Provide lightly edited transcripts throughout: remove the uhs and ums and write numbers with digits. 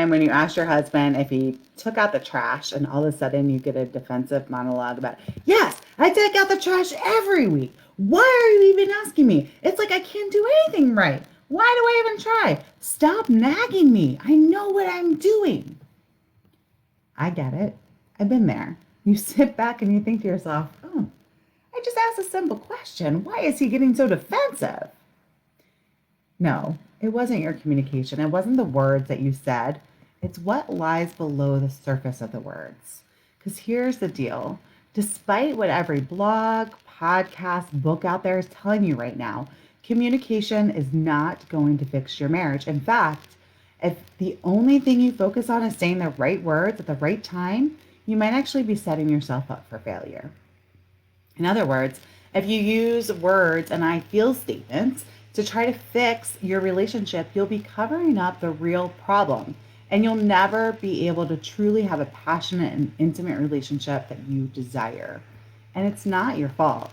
time when you asked your husband if he took out the trash and all of a sudden you get a defensive monologue about, yes, I take out the trash every week. Why are you even asking me? It's like I can't do anything right. Why do I even try? Stop nagging me. I know what I'm doing. I get it. I've been there. You sit back and you think to yourself, oh, I just asked a simple question. Why is he getting so defensive? No, it wasn't your communication. It wasn't the words that you said. It's what lies below the surface of the words. Because here's the deal. Despite what every blog, podcast, book out there is telling you right now, communication is not going to fix your marriage. In fact, if the only thing you focus on is saying the right words at the right time, you might actually be setting yourself up for failure. In other words, if you use words and I feel statements to try to fix your relationship, you'll be covering up the real problem and you'll never be able to truly have a passionate and intimate relationship that you desire. And it's not your fault.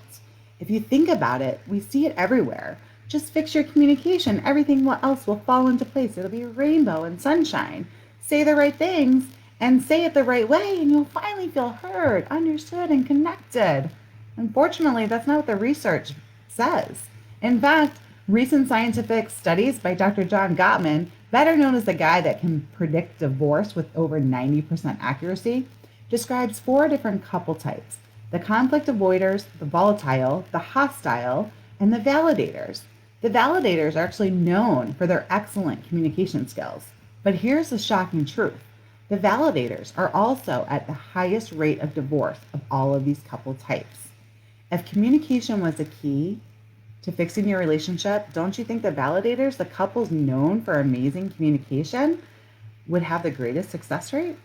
If you think about it, we see it everywhere. Just fix your communication. Everything else will fall into place. It'll be rainbow and sunshine. Say the right things and say it the right way, and you'll finally feel heard, understood, and connected. Unfortunately, that's not what the research says. In fact, recent scientific studies by Dr. John Gottman, better known as the guy that can predict divorce with over 90% accuracy, describes 4 different couple types: the conflict avoiders, the volatile, the hostile, and the validators. The validators are actually known for their excellent communication skills. But here's the shocking truth. The validators are also at the highest rate of divorce of all of these couple types. If communication was the key to fixing your relationship, don't you think the validators, the couples known for amazing communication, would have the greatest success rate?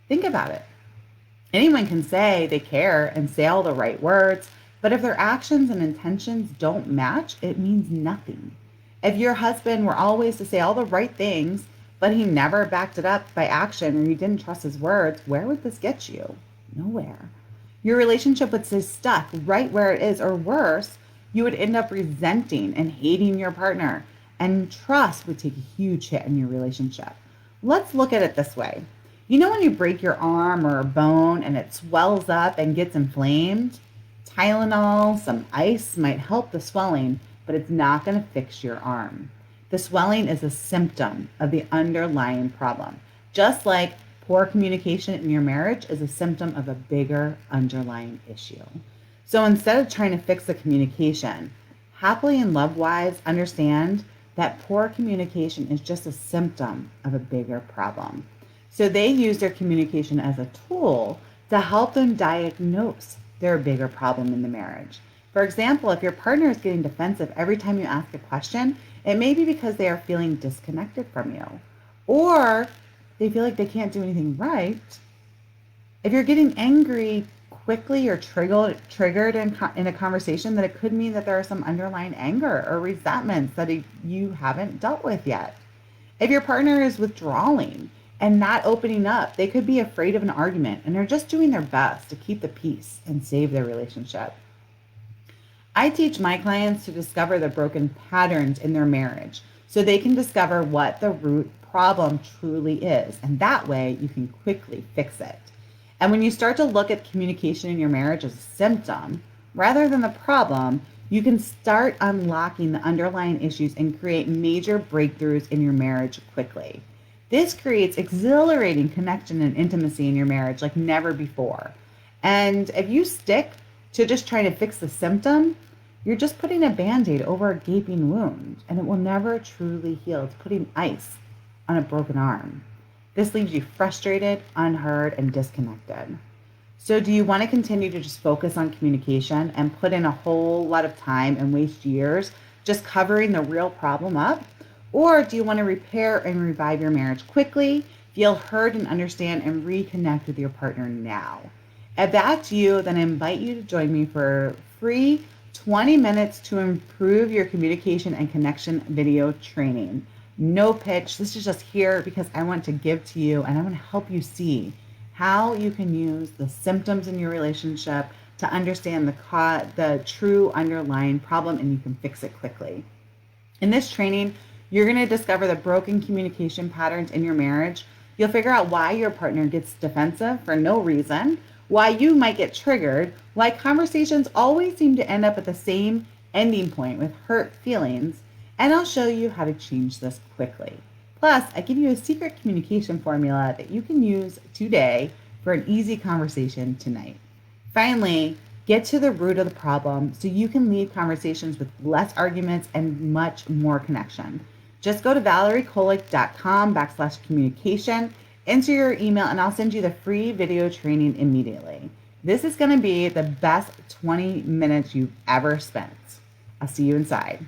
Think about it. Anyone can say they care and say all the right words, but if their actions and intentions don't match, it means nothing. If your husband were always to say all the right things, but he never backed it up by action or you didn't trust his words, where would this get you? Nowhere. Your relationship would stay stuck right where it is, or worse, you would end up resenting and hating your partner, and trust would take a huge hit in your relationship. Let's look at it this way. You know when you break your arm or a bone and it swells up and gets inflamed? Tylenol, some ice might help the swelling, but it's not going to fix your arm. The swelling is a symptom of the underlying problem, just like poor communication in your marriage is a symptom of a bigger underlying issue. So instead of trying to fix the communication, happily in love wives understand that poor communication is just a symptom of a bigger problem. So they use their communication as a tool to help them diagnose their bigger problem in the marriage. For example, if your partner is getting defensive every time you ask a question, it may be because they are feeling disconnected from you, or they feel like they can't do anything right. If you're getting angry quickly or triggered in a conversation, that it could mean that there are some underlying anger or resentments that you haven't dealt with yet. If your partner is withdrawing and not opening up, they could be afraid of an argument and are just doing their best to keep the peace and save their relationship. I teach my clients to discover the broken patterns in their marriage so they can discover what the root problem truly is. And that way you can quickly fix it. And when you start to look at communication in your marriage as a symptom rather than the problem, you can start unlocking the underlying issues and create major breakthroughs in your marriage quickly. This creates exhilarating connection and intimacy in your marriage like never before. And if you stick to just trying to fix the symptom, you're just putting a Band-Aid over a gaping wound, and it will never truly heal. It's putting ice on a broken arm. This leaves you frustrated, unheard, and disconnected. So do you want to continue to just focus on communication and put in a whole lot of time and waste years just covering the real problem up? Or do you want to repair and revive your marriage quickly, feel heard and understand, and reconnect with your partner now? If that's you, then I invite you to join me for free 20 minutes to improve your communication and connection video training. No pitch. This is just here because I want to give to you and I want to help you see how you can use the symptoms in your relationship to understand the true underlying problem, and you can fix it quickly. In this training, you're going to discover the broken communication patterns in your marriage You'll figure out why your partner gets defensive for no reason, why you might get triggered, why conversations always seem to end up at the same ending point with hurt feelings, and I'll show you how to change this quickly. Plus, I give you a secret communication formula that you can use today for an easy conversation tonight. Finally, get to the root of the problem so you can leave conversations with less arguments and much more connection. Just go to valeriekolick.com/communication, enter your email, and I'll send you the free video training immediately. This is going to be the best 20 minutes you've ever spent. I'll see you inside.